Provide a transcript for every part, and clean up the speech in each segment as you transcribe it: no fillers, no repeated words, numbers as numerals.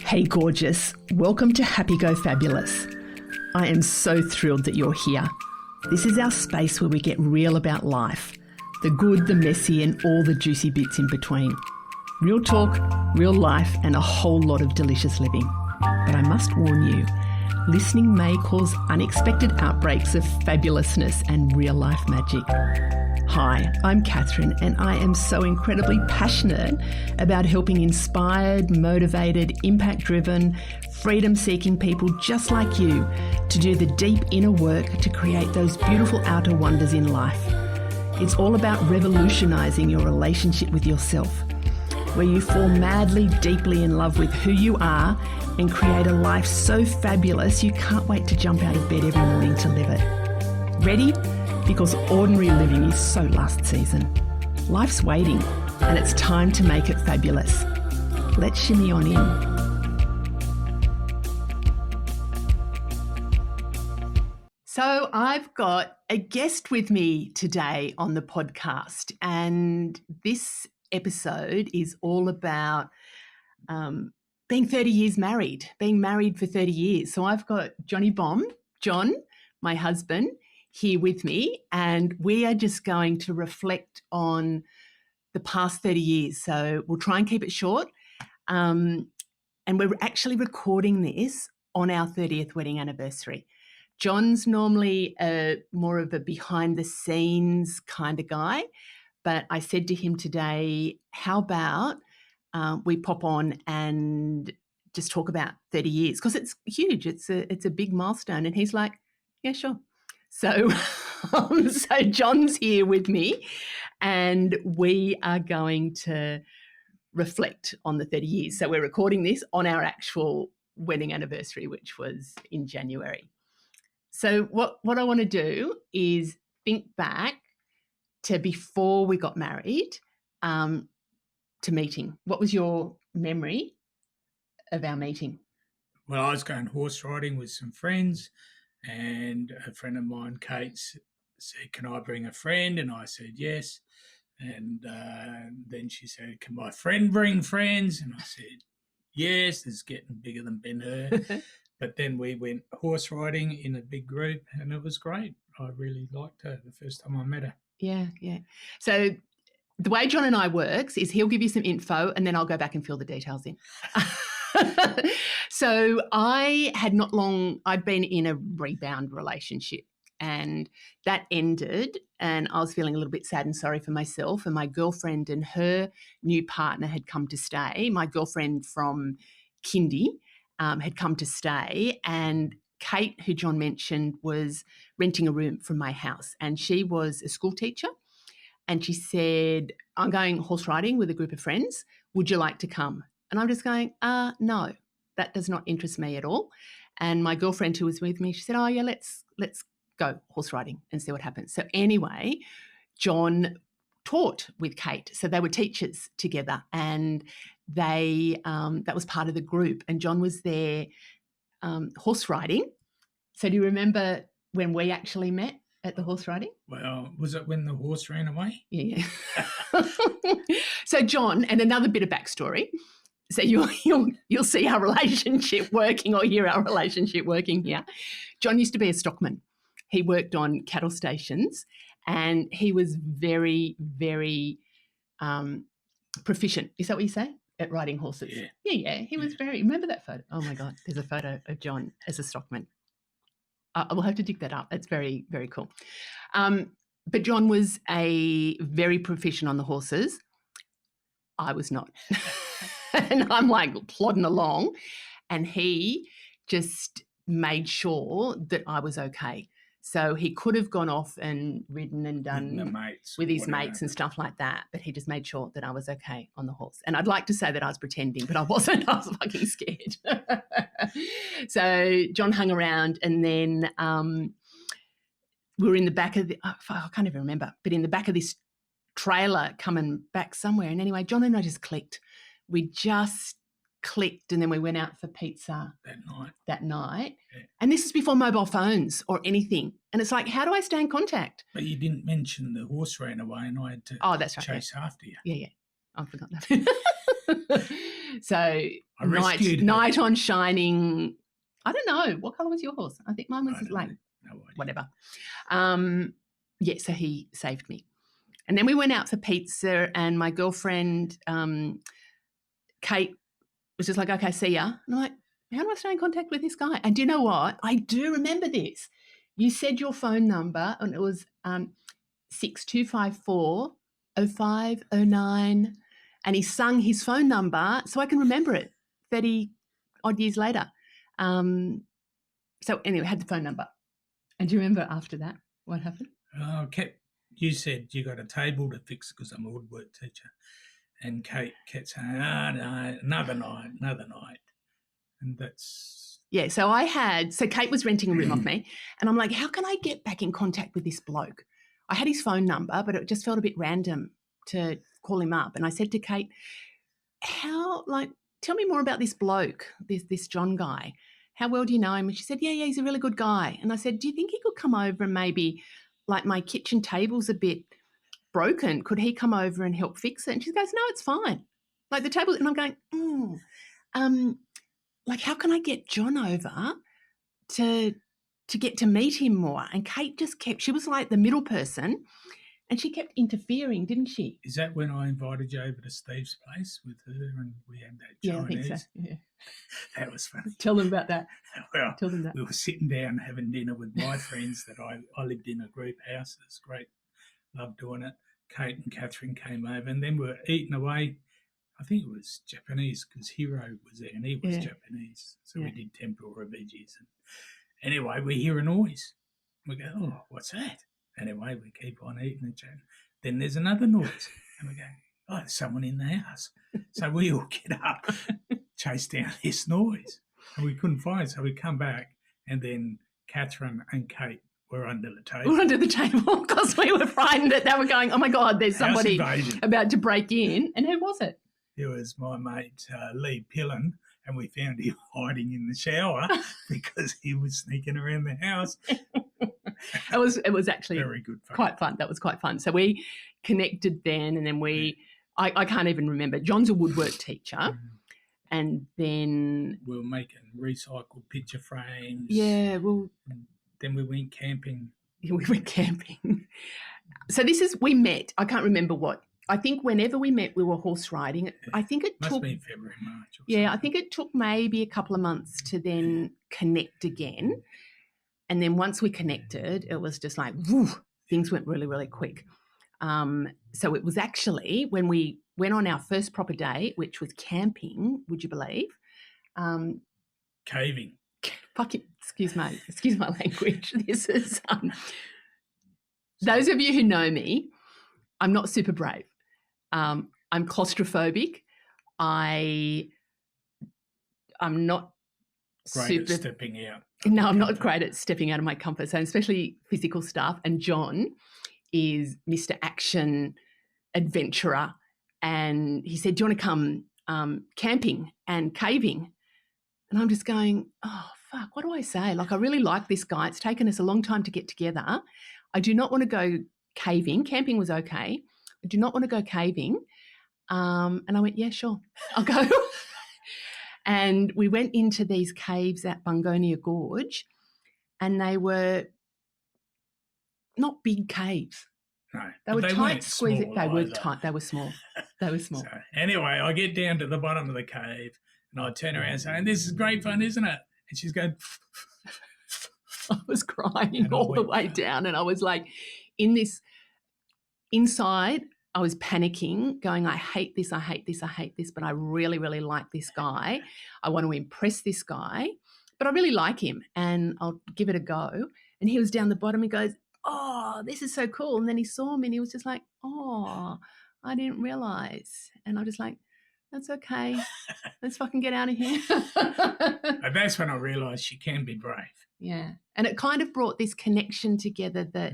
Hey gorgeous, welcome to Happy Go Fabulous. I am so thrilled that you're here. This is our space where we get real about life, the good, the messy and all the juicy bits in between. Real talk, real life and a whole lot of delicious living. But I must warn you, listening may cause unexpected outbreaks of fabulousness and real life magic. Hi, I'm Catherine and I am so incredibly passionate about helping inspired, motivated, impact-driven, freedom-seeking people just like you to do the deep inner work to create those beautiful outer wonders in life. It's all about revolutionising your relationship with yourself, where you fall madly, deeply in love with who you are and create a life so fabulous you can't wait to jump out of bed every morning to live it. Ready? Because ordinary living is so last season. Life's waiting and it's time to make it fabulous. Let's shimmy on in. So I've got a guest with me today on the podcast, and this episode is all about being 30 years married, being married for 30 years. So I've got John, my husband, here with me, and we are just going to reflect on the past 30 years. So we'll try and keep it short. And we're actually recording this on our 30th wedding anniversary. John's normally more of a behind the scenes kind of guy, but I said to him today, how about we pop on and just talk about 30 years? Because it's huge. It's a big milestone. And he's like, yeah, sure. So, so John's here with me and we are going to reflect on the 30 years. So we're recording this on our actual wedding anniversary, which was in January. So what I want to do is think back to before we got married, to meeting. What was your memory of our meeting? Well, I was going horse riding with some friends, and a friend of mine, Kate, said, can I bring a friend? And I said, yes. And then she said, can my friend bring friends? And I said, yes, it's getting bigger than Ben-Hur. But then we went horse riding in a big group and it was great. I really liked her the first time I met her. Yeah. So the way John and I works is he'll give you some info and then I'll go back and fill the details in. So I'd been in a rebound relationship and that ended and I was feeling a little bit sad and sorry for myself, and my girlfriend and her new partner had come to stay. My girlfriend from kindy had come to stay, and Kate, who John mentioned, was renting a room from my house, and she was a school teacher. And she said, I'm going horse riding with a group of friends. Would you like to come? And I'm just going, no, that does not interest me at all. And my girlfriend who was with me, she said, oh yeah, let's go horse riding and see what happens. So anyway, John taught with Kate. So they were teachers together and they that was part of the group. And John was there horse riding. So do you remember when we actually met at the horse riding? Well, was it when the horse ran away? Yeah. So John, and another bit of backstory. So you'll see our relationship working or hear our relationship working here. John used to be a stockman. He worked on cattle stations and he was very, very proficient. Is that what you say? At riding horses? Yeah. He was very, remember that photo? Oh my God, there's a photo of John as a stockman. I will have to dig that up. It's very, very cool. But John was a very proficient on the horses. I was not. And I'm like plodding along and he just made sure that I was okay. So he could have gone off and ridden and done with his mates and stuff like that, but he just made sure that I was okay on the horse. And I'd like to say that I was pretending, but I wasn't. I was fucking scared. So John hung around and then we were in the back of I can't even remember, but in the back of this trailer coming back somewhere. And anyway, John and I just clicked. We just clicked and then we went out for pizza that night. Yeah. And this is before mobile phones or anything. And it's like, how do I stay in contact? But you didn't mention the horse ran away and I had to that's right, chase after you. Yeah. I forgot that. So I rescued her. night on shining. I don't know. What colour was your horse? I think mine was like whatever. Yeah, so he saved me. And then we went out for pizza, and my girlfriend, Kate, was just like, okay, see ya. And I'm like, how do I stay in contact with this guy? And do you know what? I do remember this. You said your phone number, and it was 6254 0509, and he sung his phone number so I can remember it 30 odd years later. So anyway, I had the phone number. And do you remember after that what happened? You said you got a table to fix because I'm a woodwork teacher. And Kate kept saying, no, another night. And that's... Yeah, so Kate was renting a room off me, and I'm like, how can I get back in contact with this bloke? I had his phone number, but it just felt a bit random to call him up. And I said to Kate, tell me more about this bloke, this John guy. How well do you know him? And she said, yeah, he's a really good guy. And I said, do you think he could come over and maybe, like, my kitchen table's a bit broken, could he come over and help fix it? And she goes, no, it's fine. Like the table, and I'm going, like, how can I get John over to get to meet him more? And Kate just she was like the middle person, and she kept interfering, didn't she? Is that when I invited you over to Steve's place with her and we had that Chinese? Yeah, I think so. Yeah. That was funny. Tell them about that. Well, tell them that. We were sitting down having dinner with my friends that I lived in a group house. It was great. Loved doing it. Kate and Catherine came over, and then we were eating away. I think it was Japanese because Hiro was there and he was Japanese. So we did tempura veggies. And anyway, we hear a noise. We go, oh, what's that? Anyway, we keep on eating and chatting. Then there's another noise. And we go, oh, there's someone in the house. So we all get up, chase down this noise. And we couldn't find it. So we come back, and then Catherine and Kate were under the table. We're under the table because we were frightened that they were going, oh, my God, there's somebody about to break in. And who was it? It was my mate, Lee Pillen, and we found him hiding in the shower because he was sneaking around the house. It was actually very good fun. Quite fun. That was quite fun. So we connected then, and then I can't even remember. John's a woodwork teacher, and then we were making recycled picture frames. Yeah, well, then we went camping. We went camping. So we met. I can't remember what. I think whenever we met, we were horse riding. I think it must took be February, March. I think it took maybe a couple of months to then connect again. And then once we connected, it was just like, woo, things went really, really quick. So it was actually when we went on our first proper date, which was camping, would you believe? Caving. Excuse my language. This is those of you who know me, I'm not super brave. I'm claustrophobic. I'm not great at stepping out. No, I'm not great at stepping out of my comfort zone, especially physical stuff. And John is Mr. Action Adventurer. And he said, do you want to come camping and caving? And I'm just going, oh, fuck, what do I say? Like, I really like this guy. It's taken us a long time to get together. I do not want to go caving. Camping was okay. I do not want to go caving. And I went, yeah, sure, I'll go. And we went into these caves at Bungonia Gorge, and they were not big caves. No, they were tight, squeezy. They were either. Tight. They were small. They were small. So, anyway, I get down to the bottom of the cave, and I turn around saying, "This is great fun, isn't it?" And she's going. I was crying all the way down, and I was like, inside. I was panicking, going, I hate this, but I really, really like this guy. I want to impress this guy, but I really like him, and I'll give it a go. And he was down the bottom. He goes, oh, this is so cool. And then he saw me, and he was just like, oh, I didn't realise. And I'm just like, that's okay. Let's fucking get out of here. And that's when I realised she can be brave. Yeah. And it kind of brought this connection together that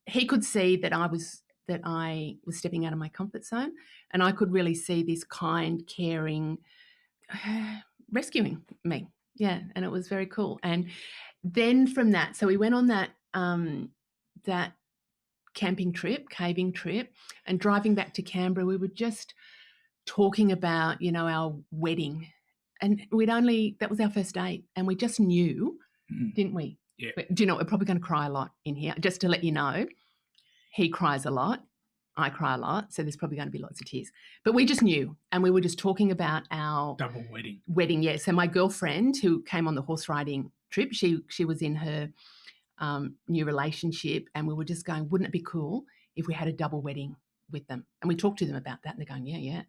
he could see that I was stepping out of my comfort zone, and I could really see this kind, caring, rescuing me. Yeah, and it was very cool. And then from that, so we went on that camping trip, caving trip, and driving back to Canberra, we were just talking about, our wedding. And that was our first date, and we just knew, didn't we? Yeah. But, do you know, we're probably going to cry a lot in here, just to let you know. He cries a lot. I cry a lot, so there's probably going to be lots of tears. But we just knew, and we were just talking about our Double wedding. Wedding, yeah. So my girlfriend who came on the horse riding trip, she was in her new relationship, and we were just going, wouldn't it be cool if we had a double wedding with them? And we talked to them about that, and they're going, yeah,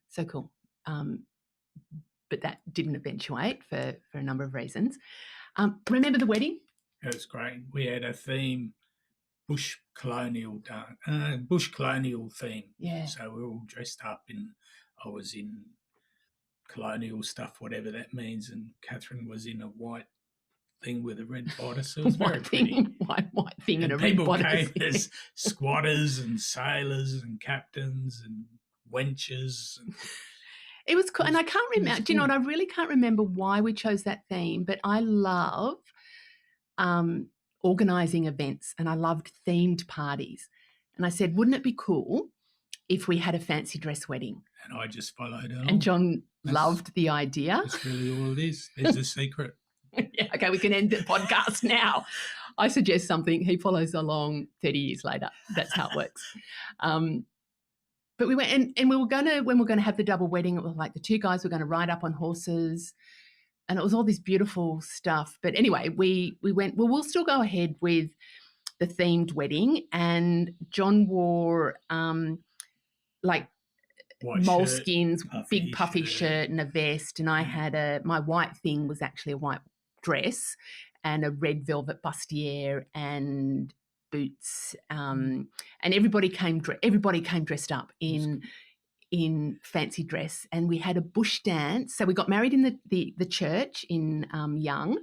so cool. But that didn't eventuate for a number of reasons. Remember the wedding? It was great. We had a theme, bush colonial theme. Yeah. So we were all dressed up I was in colonial stuff, whatever that means, and Catherine was in a white thing with a red bodice. It was very pretty. White thing and a red people bodice. came as squatters and sailors and captains and wenches. And it was cool. And I can't remember, do you know what, I really can't remember why we chose that theme, but I love organising events, and I loved themed parties. And I said, wouldn't it be cool if we had a fancy dress wedding? And I just followed along. And John loved the idea. That's really all it is. There's a secret. Yeah, okay, we can end the podcast now. I suggest something. He follows along 30 years later. That's how it works. But we went, and we were going to, when we were going to have the double wedding, it was like the two guys were going to ride up on horses, and it was all this beautiful stuff. But anyway, we went, well, we'll still go ahead with the themed wedding, and John wore like White moleskins, shirt, big puffy shirt and a vest, and I had my white thing was actually a white dress and a red velvet bustier and boots, and everybody came dressed up in fancy dress, and we had a bush dance. So we got married in the church in Young,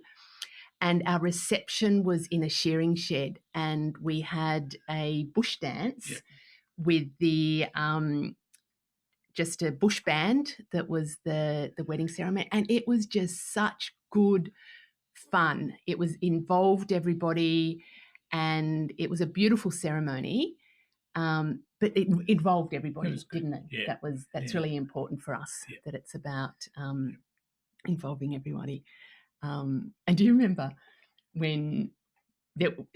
and our reception was in a shearing shed, and we had a bush dance with the just a bush band that was the wedding ceremony, and it was just such good fun. It was involved everybody, and it was a beautiful ceremony, but it involved everybody, didn't it? Yeah. That's really important for us, that it's about involving everybody. And do you remember when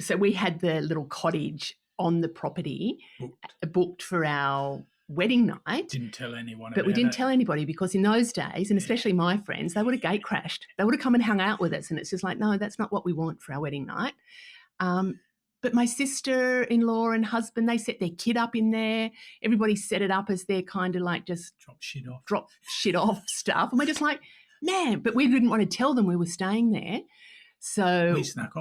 so we had the little cottage on the property booked for our wedding night. Didn't tell anyone but we didn't tell anybody, because in those days, and especially my friends, they would have gate crashed. They would have come and hung out with us, and it's just like, no, that's not what we want for our wedding night. But my sister-in-law and husband, they set their kid up in there. Everybody set it up as their kind of like just drop shit off stuff. And we're just like, man, but we didn't want to tell them we were staying there. So we snuck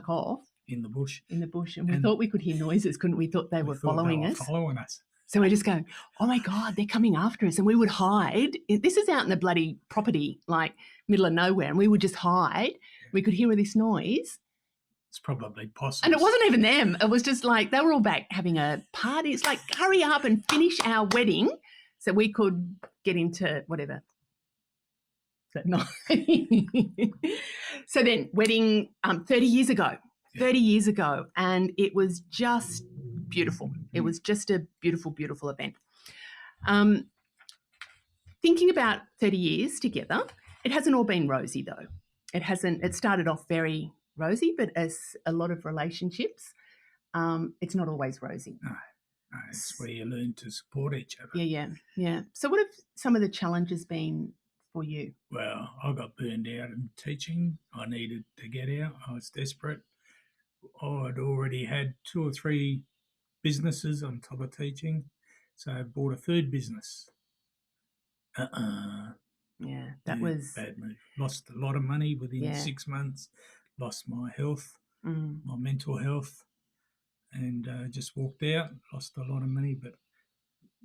off in the bush, and we thought we could hear noises, couldn't we? Thought they were following us. So we're just going, oh my God, they're coming after us. And we would hide. This is out in the bloody property, like middle of nowhere, and we would just hide. We could hear this noise. It's probably possums. And it wasn't even them. It was just like they were all back having a party. It's like, hurry up and finish our wedding so we could get into whatever. That night. So then wedding 30 years ago, and it was just beautiful. It was just a beautiful, beautiful event. Thinking about 30 years together, it hasn't all been rosy though. It started off very rosy, but as a lot of relationships, it's not always rosy. No, it's where you learn to support each other. Yeah. So what have some of the challenges been for you? Well, I got burned out in teaching. I needed to get out. I was desperate. I'd already had 2 or 3 businesses on top of teaching, so I bought a third business. Yeah, that was bad move. Lost a lot of money within 6 months. Lost my health, my mental health, and just walked out. Lost a lot of money, but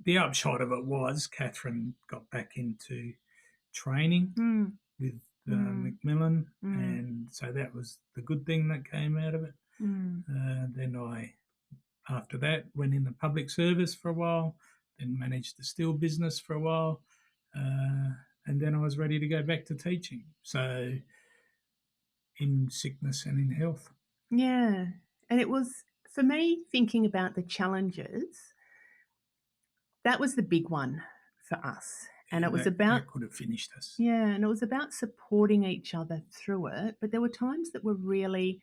the upshot of it was Catherine got back into training with Macmillan, and so that was the good thing that came out of it. Then after that, went in the public service for a while, then managed the steel business for a while, and then I was ready to go back to teaching. So in sickness and in health. Yeah, and it was for me, thinking about the challenges, that was the big one for us. And it was about, that could have finished us. yeah, and it was about supporting each other through it. But there were times that were really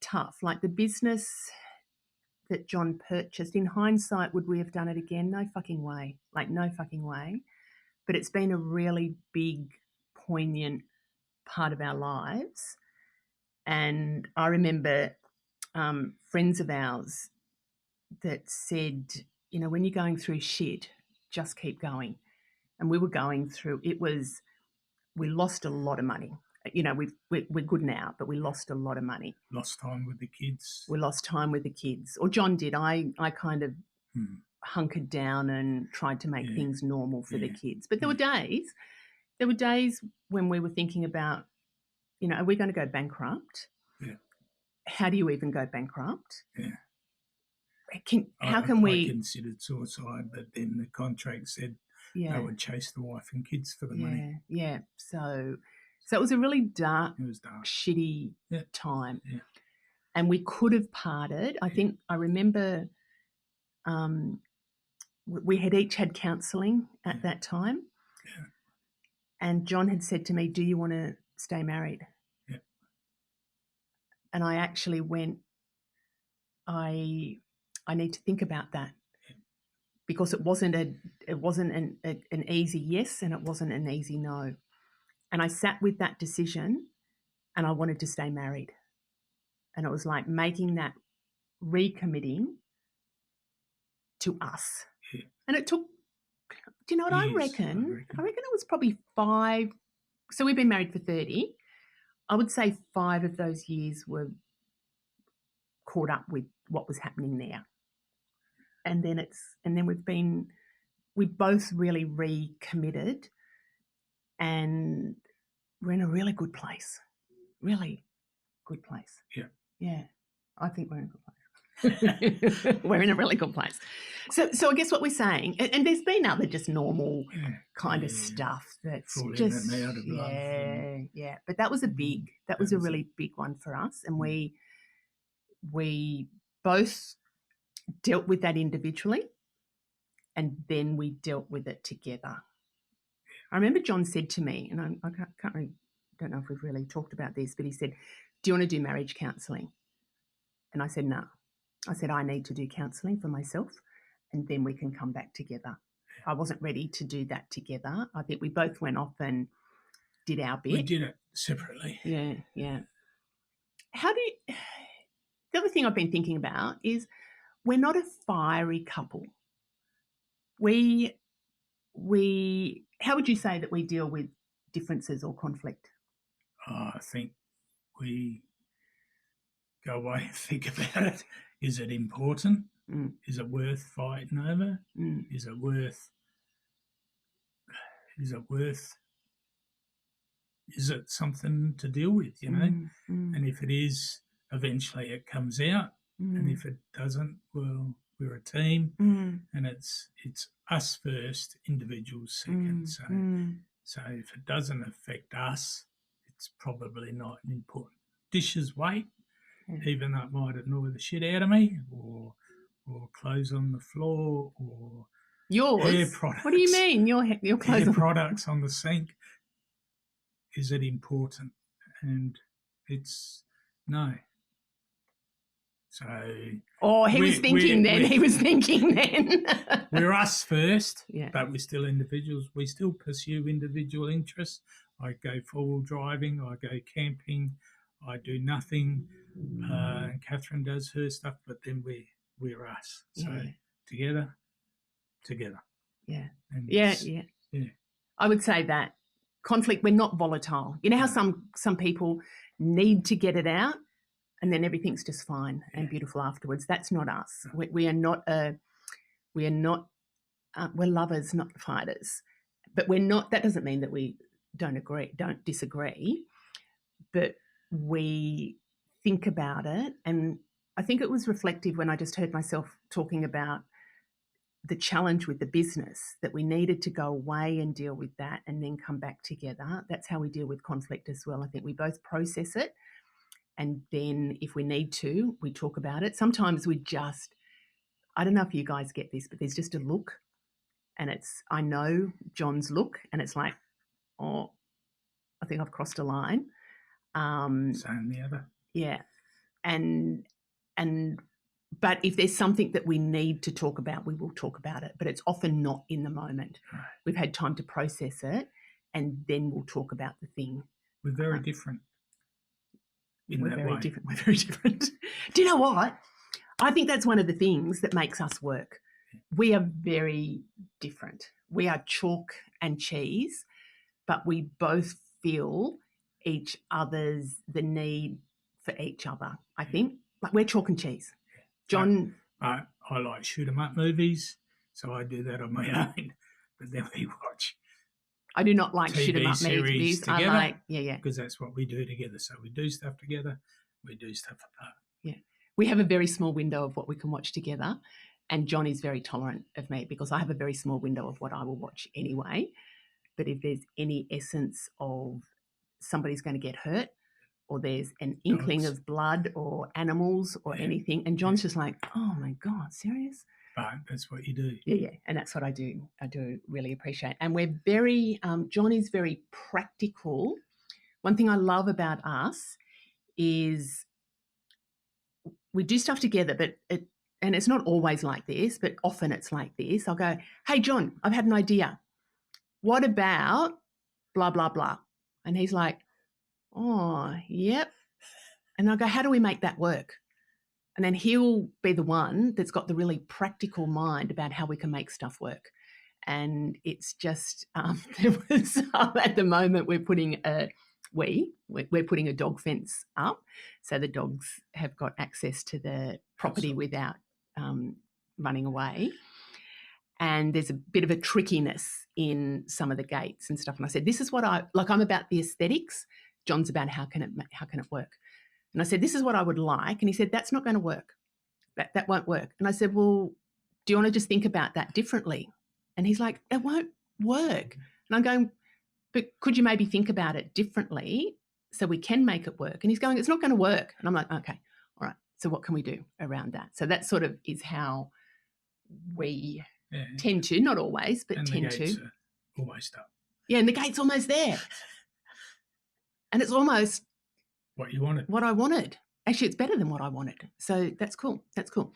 tough, like the business that John purchased. In hindsight, would we have done it again? No fucking way. Like, no fucking way. But it's been a really big, poignant part of our lives. And I remember friends of ours that said, you know, when you're going through shit, just keep going. And we were going through, we lost a lot of money. You know, we're good now, but we lost a lot of money. Lost time with the kids. We lost time with the kids. Or John did. I kind of hunkered down and tried to make things normal for the kids. But there were days when we were thinking about, you know, are we going to go bankrupt? Yeah. How do you even go bankrupt? Yeah. I considered suicide, but then the contract said they would chase the wife and kids for the money. Yeah. So it was a really dark, shitty Yeah. time. Yeah. And we could have parted. I think I remember we had each had counselling at that time. Yeah. And John had said to me, do you want to stay married? Yeah. And I actually went, I need to think about that. Because it wasn't an easy yes and it wasn't an easy no. And I sat with that decision and I wanted to stay married. And it was like making that recommitting to us. Yeah. And it took, do you know what I reckon? I reckon it was probably 5. So we've been married for 30. I would say 5 of those years were caught up with what was happening there. And then we both really recommitted and we're in a really good place. Really good place. Yeah. Yeah. I think we're in a good place. We're in a really good place. So I guess what we're saying, and there's been other just normal kind of stuff that's falling just out of love. Yeah. But that was a really big one for us. And we both dealt with that individually and then we dealt with it together. I remember John said to me, and I can't really, don't know if we've really talked about this, but he said, do you want to do marriage counselling? And I said, no. I said, I need to do counselling for myself and then we can come back together. I wasn't ready to do that together. I think we both went off and did our bit. We did it separately. Yeah. The other thing I've been thinking about is we're not a fiery couple. How would you say that we deal with differences or conflict? I think we go away and think about it. Is it important? Is it worth fighting over? Is it something to deal with, you know? And if it is, eventually it comes out. And if it doesn't, well, we're a team and it's us first, individuals second. So if it doesn't affect us, it's probably not important. Dishes wait, even though it might annoy the shit out of me, or clothes on the floor, or yours. Hair products. What do you mean? Your clothes hair products on the sink. Is it important? And it's no. So he was thinking then. We're us first, but we're still individuals. We still pursue individual interests. I go four-wheel driving. I go camping. I do nothing. And Catherine does her stuff, but then we're us. So together. Yeah. And yeah. I would say that conflict. We're not volatile. You know how some people need to get it out. And then everything's just fine and beautiful afterwards. That's not us. We're lovers, not fighters. But we're not. That doesn't mean that we don't disagree. But we think about it, and I think it was reflective when I just heard myself talking about the challenge with the business, that we needed to go away and deal with that, and then come back together. That's how we deal with conflict as well. I think we both process it. And then if we need to, we talk about it. Sometimes we just, I don't know if you guys get this, but there's just a look, and I know John's look, and it's like, oh, I think I've crossed a line. Same the other. Yeah. But if there's something that we need to talk about, we will talk about it. But it's often not in the moment. Right. We've had time to process it, and then we'll talk about the thing. We're very different. We're very different. Do you know what? I think that's one of the things that makes us work. We are very different. We are chalk and cheese, but we both feel the need for each other, I think. Like we're chalk and cheese. John... I like shoot-'em-up movies, so I do that on my own. But then we watch... I do not like TV shoot-'em-up movies. together, I like... Yeah. Because that's what we do together. So we do stuff together, we do stuff apart. Yeah. We have a very small window of what we can watch together, and John is very tolerant of me because I have a very small window of what I will watch anyway. But if there's any essence of somebody's going to get hurt, or there's an inkling of blood or animals or anything, and John's just like, oh my God, serious? But that's what you do. Yeah, and that's what I do. I do really appreciate. And we're very, John is very practical. One thing I love about us is we do stuff together, and it's not always like this, but often it's like this. I'll go, hey, John, I've had an idea. What about blah, blah, blah? And he's like, oh, yep. And I'll go, how do we make that work? And then he'll be the one that's got the really practical mind about how we can make stuff work. And it's just, at the moment we're putting a dog fence up, so the dogs have got access to the property without running away. And there's a bit of a trickiness in some of the gates and stuff. And I said, this is what I'm about the aesthetics. John's about how can it work? And I said, this is what I would like. And he said, that's not going to work. That won't work. And I said, well, do you want to just think about that differently? And he's like, it won't work. And I'm going, but could you maybe think about it differently so we can make it work? And he's going, it's not going to work. And I'm like, okay, all right. So what can we do around that? So that sort of is how we tend to, not always, but and tend the gates to. Are almost up. Yeah, and the gate's almost there. And it's almost what you wanted. What I wanted. Actually, it's better than what I wanted. So that's cool. That's cool.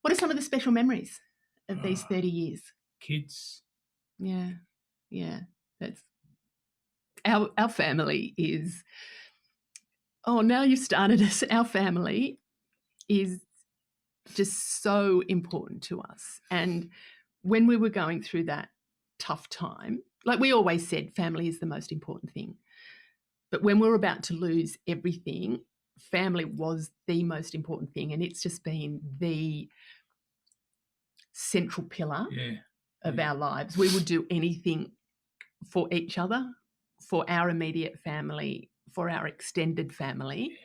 What are some of the special memories of these 30 years? Kids. Yeah. That's our family is, now you've started us. Our family is just so important to us. And when we were going through that tough time, like we always said, family is the most important thing. But when we were about to lose everything, family was the most important thing. And it's just been the central pillar of our lives. We would do anything for each other, for our immediate family, for our extended family.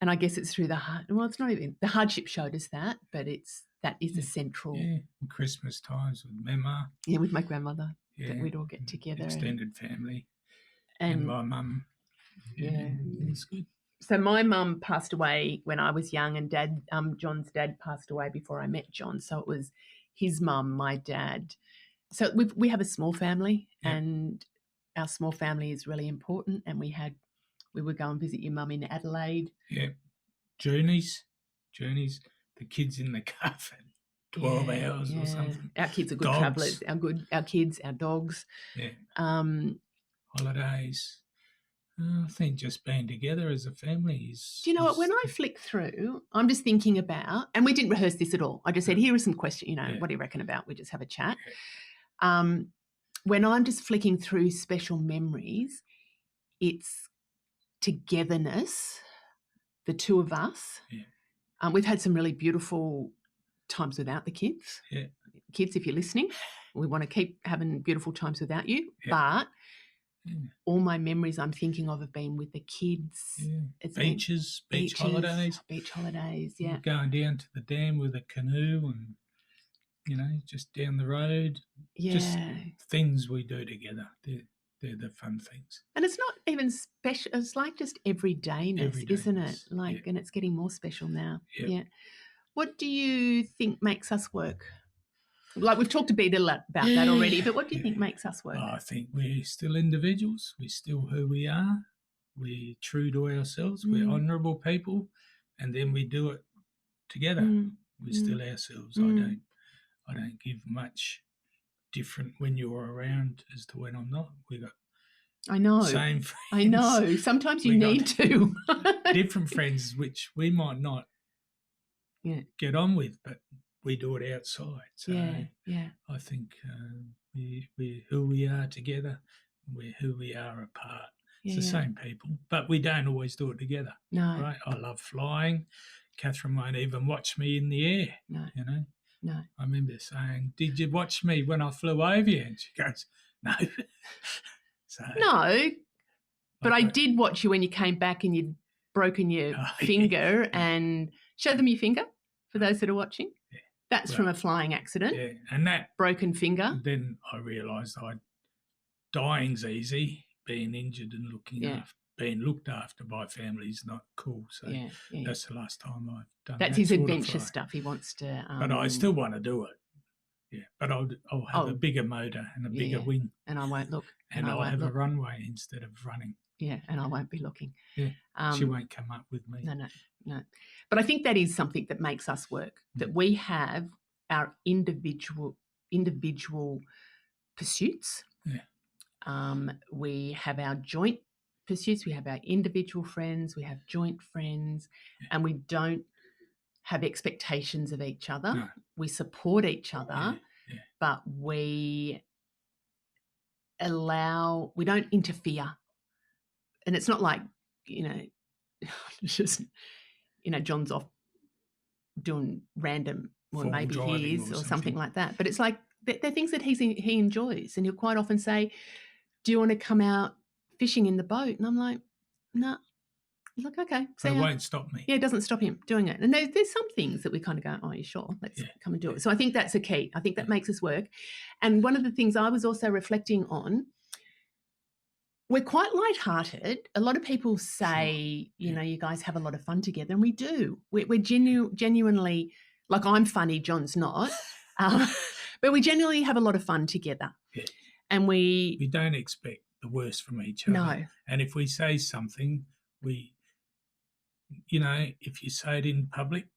And I guess it's through it's not even, the hardship showed us that, but that is a central. Yeah, Christmas times with Mama. Yeah, with my grandmother, that we'd all get together. Extended family. And my mum. Yeah. It's good. So my mum passed away when I was young, and John's dad passed away before I met John. So it was his mum, my dad. So we have a small family, and our small family is really important. And we would go and visit your mum in Adelaide. Yeah. Journeys. The kids in the car for 12 hours or something. Our kids are good travellers. Our kids, our dogs. Yeah. Holidays. I think just being together as a family is... Do you know what? When I flick through, I'm just thinking about, and we didn't rehearse this at all. I just said, here are some questions, what do you reckon about? We just have a chat. When I'm just flicking through special memories, it's togetherness, the two of us. Yeah. We've had some really beautiful times without the kids. Yeah. Kids, if you're listening, we want to keep having beautiful times without you. Yeah. But all my memories I'm thinking of have been with the kids. Yeah. Beach holidays. Beach holidays, yeah. Going down to the dam with a canoe and, just down the road. Yeah. Just things we do together. they're the fun things. And it's not even special. It's like just everydayness, isn't it? Everydayness, Like, yeah. and it's getting more special now. Yep. Yeah. What do you think makes us work? Like, we've talked a bit about that already, but what do you think makes us work? I think we're still individuals. We're still who we are. We're true to ourselves. We're honourable people, and then we do it together. We're still ourselves. I don't give much different when you're around as to when I'm not. We got I know. same friends. I know. Sometimes you need to. Different friends, which we might not get on with, but we do it outside. So I think we're who we are together. We're who we are apart. It's the same people, but we don't always do it together. No. Right? I love flying. Catherine won't even watch me in the air. No. You know? No. I remember saying, "Did you watch me when I flew over you?" And she goes, "No." No, but I did watch you when you came back and you'd broken your finger and show them your finger for those that are watching. Yeah. That's from a flying accident. Yeah, and that broken finger. Then I realised dying's easy. Being injured and being looked after by family is not cool. So that's the last time I've done that. That's his adventure stuff. He wants to. But I still want to do it. Yeah, but I'll have a bigger motor and a bigger wing. And I won't look. And I'll have a runway instead of running. Yeah, and I won't be looking. Yeah, she won't come up with me. No. But I think that is something that makes us work, that we have our individual pursuits. Yeah. We have our joint pursuits. We have our individual friends. We have joint friends. And we don't have expectations of each other. No. We support each other, but we don't interfere. And it's not like, just, John's off doing random, or maybe he is, or something like that. But it's like, they're things that he enjoys. And he'll quite often say, "Do you want to come out fishing in the boat?" And I'm like, "No." He's like, "Okay." So it won't stop me. Yeah, it doesn't stop him doing it. And there's some things that we kind of go, "Oh, you sure? Let's come and do it." So I think that's a key. I think that makes us work. And one of the things I was also reflecting on, we're quite lighthearted. A lot of people say, you guys have a lot of fun together, and we do. We're genuinely, like, I'm funny, John's not. But we genuinely have a lot of fun together. Yeah. And we don't expect the worst from each other. No. And if we say something, if you say it in public,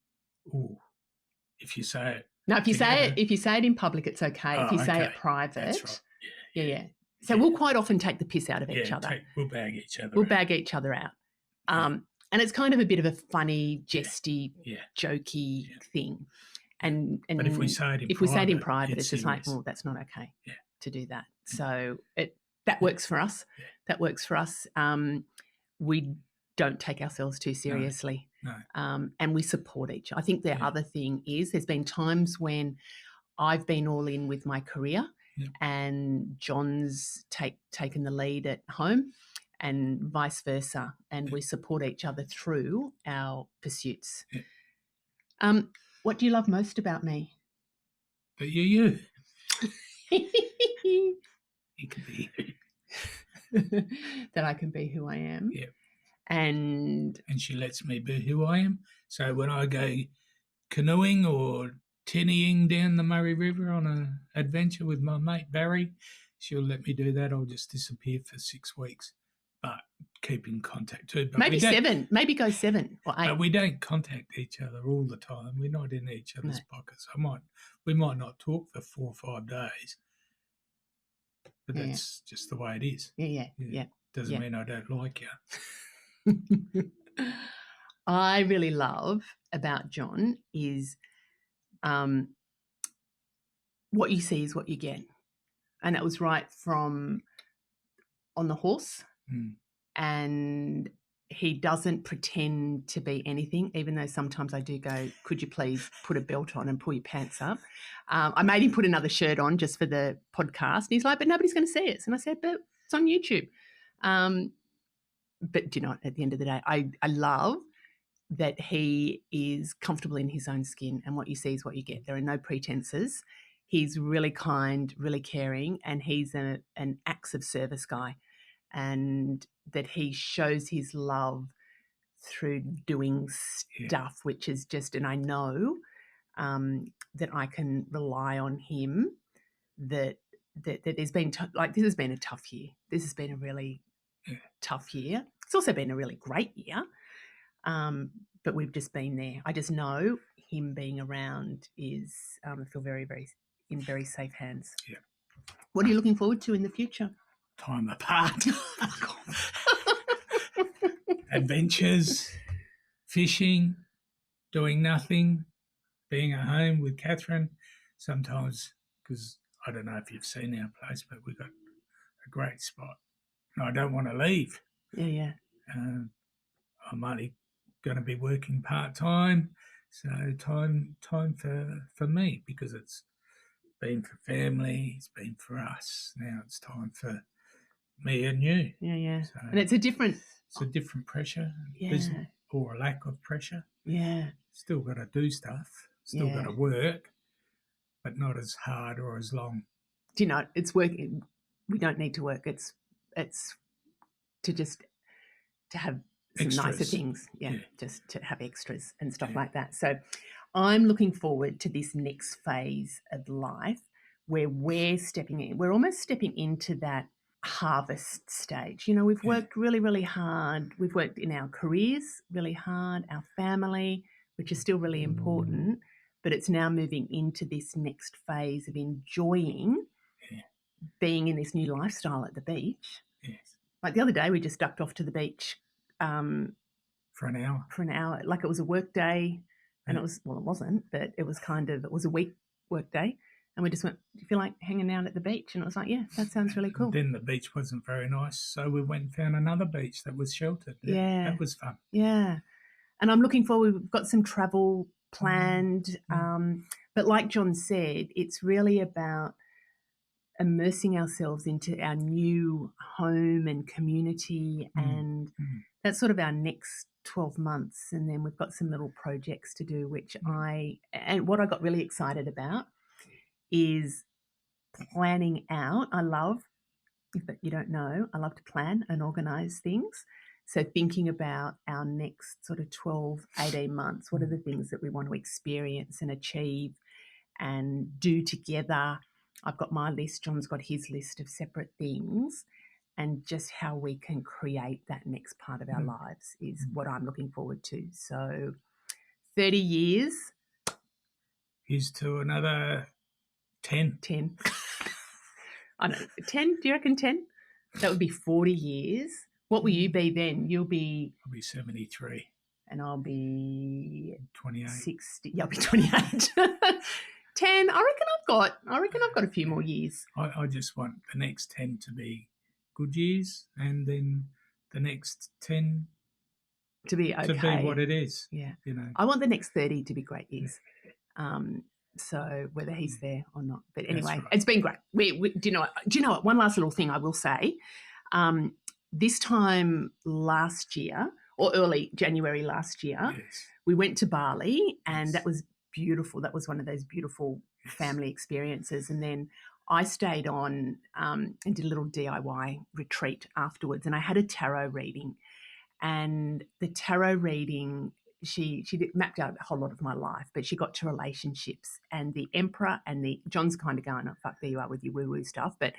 if you say it. No, if you say it in public, it's okay. If you say it private. That's right. Yeah. So we'll quite often take the piss out of each other. We'll bag each other out. We'll bag each other out. And it's kind of a bit of a funny, jesty, jokey thing. But if we say it in private, it's just like, well, that's not okay to do that. So that works for us. Yeah. That works for us. We don't take ourselves too seriously. No. And we support each other. I think the other thing is, there's been times when I've been all in with my career and John's taken the lead at home, and vice versa. And we support each other through our pursuits. Yeah. What do you love most about me? That you're you. You can be you. That I can be who I am. Yeah. And she lets me be who I am. So when I go canoeing or tinnying down the Murray River on an adventure with my mate Barry, she'll let me do that. I'll just disappear for 6 weeks, but keep in contact too. But maybe 7, maybe go 7 or 8. But we don't contact each other all the time. We're not in each other's pockets. We might not talk for 4 or 5 days, but that's just the way it is. Yeah. Doesn't mean I don't like you. I really love about John is what you see is what you get. And that was right from on the horse. And he doesn't pretend to be anything, even though sometimes I do go, "Could you please put a belt on and pull your pants up?" I made him put another shirt on just for the podcast. And he's like, "But nobody's going to see us." And I said, "But it's on YouTube." But do you know, at the end of the day, I love that he is comfortable in his own skin, and what you see is what you get. There are no pretenses. he's really kind, really caring, and he's an acts of service guy, and that he shows his love through doing stuff, which is just, and I know that I can rely on him. That there's been this has been a tough year. This has been a really tough year. It's also been a really great year, but we've just been there. I just know him being around is I feel very, very in very safe hands. Yeah. What are you looking forward to in the future? Time apart. Adventures, fishing, doing nothing, being at home with Catherine. Sometimes, because I don't know if you've seen our place, but we've got a great spot. And I don't want to leave. Yeah. I'm only going to be working part-time, so time for me, because it's been for family, it's been for us. Now it's time for me and you. Yeah. So and it's a different pressure, Yeah. or a lack of pressure. Yeah. Still got to do stuff, still got to work, but not as hard or as long. Do you know, it's working. We don't need to work. It's to just to have some Extras. nicer things. Yeah, just to have extras and stuff like that. So I'm looking forward to this next phase of life where we're stepping in. We're almost stepping into that harvest stage. You know, we've worked really, really hard. We've worked in our careers really hard, our family, which is still really important, but it's now moving into this next phase of enjoying being in this new lifestyle at the beach. Yes. Like the other day, we just ducked off to the beach for an hour. Like it was a work day, and it wasn't, but it was it was a week work day. And we just went, do you feel like hanging out at the beach? And it was like, yeah, that sounds really cool. Then the beach wasn't very nice, so we went and found another beach that was sheltered. Yeah. That was fun. Yeah. And I'm looking forward, we've got some travel planned. But like John said, it's really about immersing ourselves into our new home and community, and that's sort of our next 12 months. And then we've got some little projects to do, and what I got really excited about is planning out. I love, if you don't know, I love to plan and organise things. So thinking about our next sort of 12, 18 months, what are the things that we want to experience and achieve and do together? I've got my list, John's got his list of separate things, and just how we can create that next part of our lives is what I'm looking forward to. So 30 years. Here's to another 10. 10. I know. 10? Do you reckon 10? That would be 40 years. What will you be then? I'll be 73. And I'll be 28. 60. Yeah, I'll be 28. 10. I reckon I've got a few more years. I just want the next 10 to be good years, and then the next 10 to be okay. To be what it is. Yeah. You know. I want the next 30 to be great years. So whether he's there or not. But anyway, It's been great. Do you know what? One last little thing I will say. This time last year, or early January last year, we went to Bali, and that was beautiful. That was one of those beautiful family experiences. And then I stayed on and did a little DIY retreat afterwards, and I had a tarot reading. And the tarot reading, she mapped out a whole lot of my life, but she got to relationships, and the Emperor and John's kind of going, oh, fuck, there you are with your woo-woo stuff. But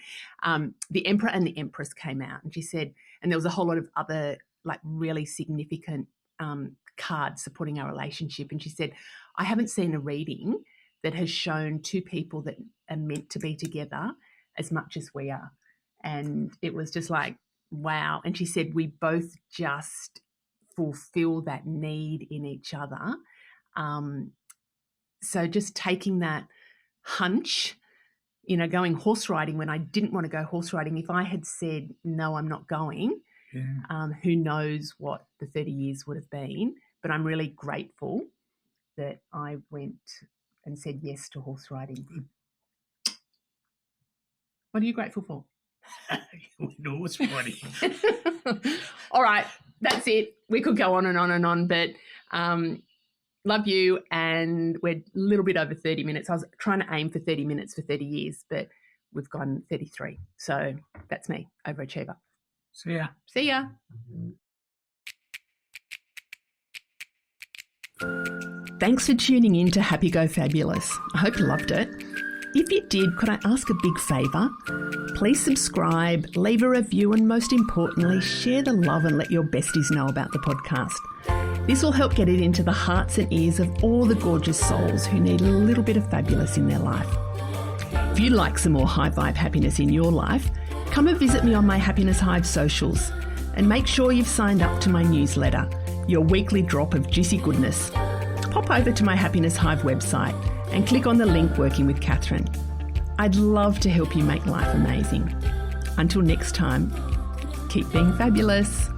the Emperor and the Empress came out, and she said, and there was a whole lot of other like really significant cards supporting our relationship. And she said, I haven't seen a reading that has shown two people that are meant to be together as much as we are. And it was just like, wow. And she said, we both just fulfill that need in each other. So just taking that hunch, going horse riding when I didn't want to go horse riding, if I had said, no, I'm not going, who knows what the 30 years would have been. But I'm really grateful that I went and said yes to horse riding. What are you grateful for? Horse riding. All right, that's it. We could go on and on and on, but Love you. And we're a little bit over 30 minutes. I was trying to aim for 30 minutes for 30 years, but we've gone 33. So that's me, overachiever. See ya. See ya. Thanks for tuning in to Happy Go Fabulous. I hope you loved it. If you did, could I ask a big favour? Please subscribe, leave a review, and most importantly, share the love and let your besties know about the podcast. This will help get it into the hearts and ears of all the gorgeous souls who need a little bit of fabulous in their life. If you'd like some more high vibe happiness in your life, come and visit me on my Happiness Hive socials and make sure you've signed up to my newsletter, your weekly drop of juicy goodness. Pop over to my Happiness Hive website and click on the link Working with Catherine. I'd love to help you make life amazing. Until next time, keep being fabulous.